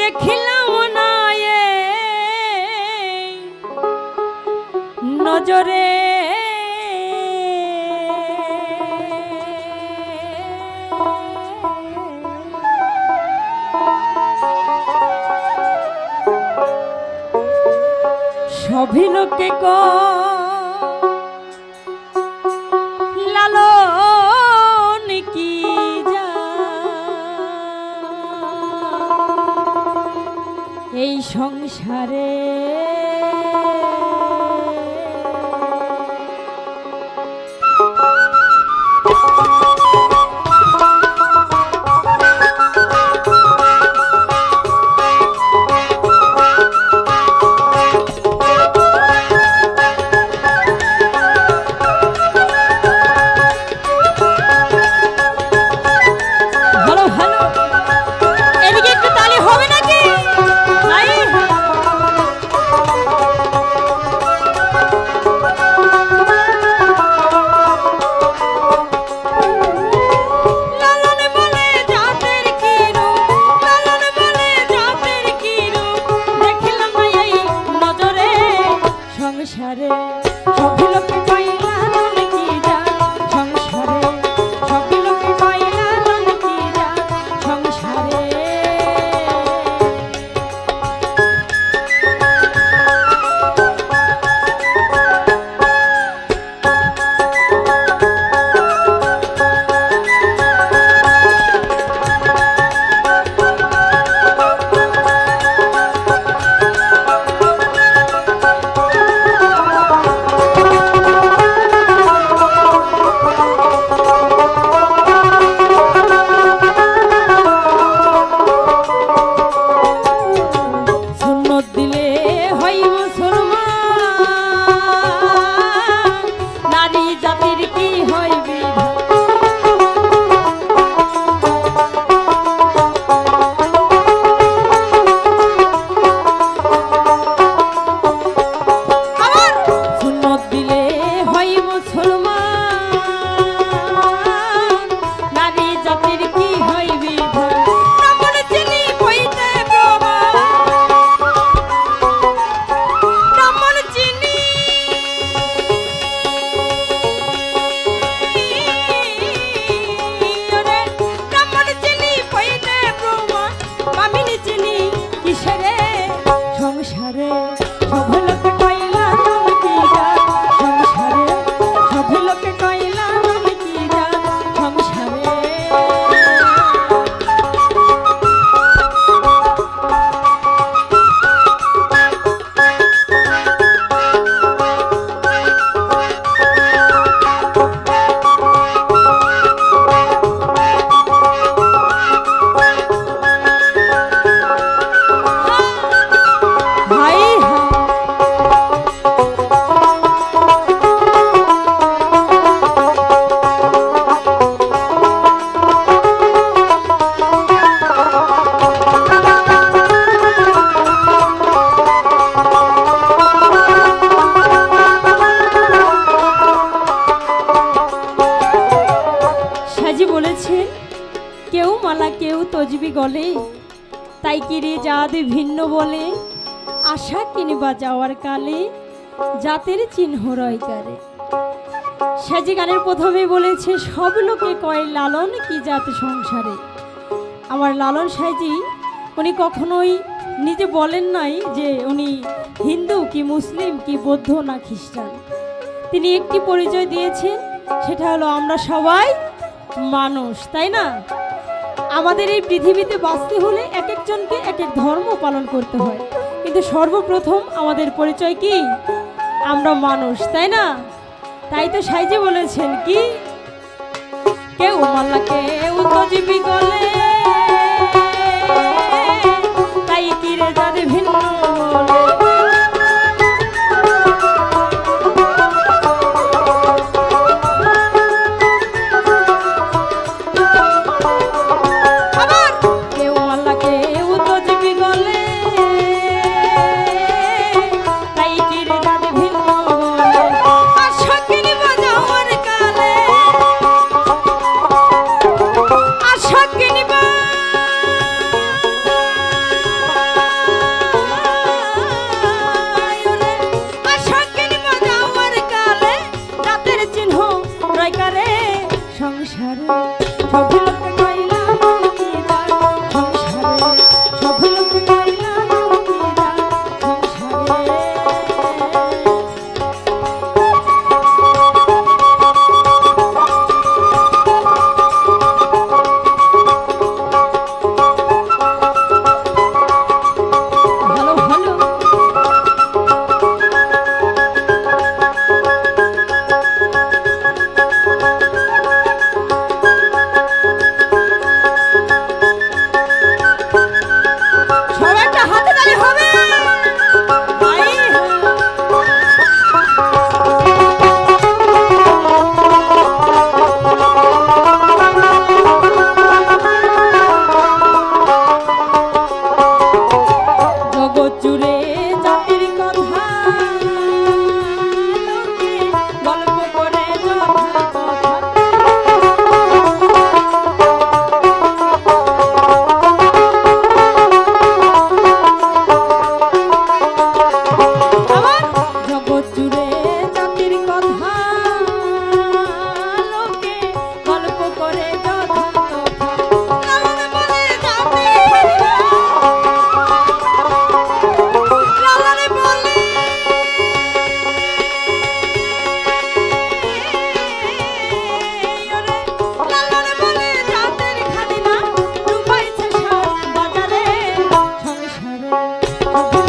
দেখিলাম না নজরে সভি লোকে লালন কি যা এই সংসারে সংসারে সব লোকে কইলা কি যা সংসারে সব লোকে কইলা কি যা সংসারে কেউ মালা কেউ তজবি গলে তাই কিরে জাত ভিন্ন বলে আশা কিনিবা যাওয়ার কালে জাতের চিহ্ন রয় কারে। সাজি গানের প্রথমে বলেছে সব লোকে কয় লালন কি জাত সংসারে। আমার লালন সাইজি উনি কখনোই নিজে বলেন নাই যে উনি হিন্দু কি মুসলিম কি বৌদ্ধ না খ্রিস্টান। তিনি একটি পরিচয় দিয়েছেন, সেটা হলো আমরা সবাই মানুষ, তাই না? আমাদের এই পৃথিবীতে বাঁচতে হলে এক একজনকে এক এক ধর্ম পালন করতে হয়, কিন্তু সর্বপ্রথম আমাদের পরিচয় কি? আমরা মানুষ, তাই না? তাই তো সাইজি বলেছেন কি কেউ মাল্লা কেউ তজবি গলে তাই কিরে যাদের ভিন্ন Give me ঘুঘু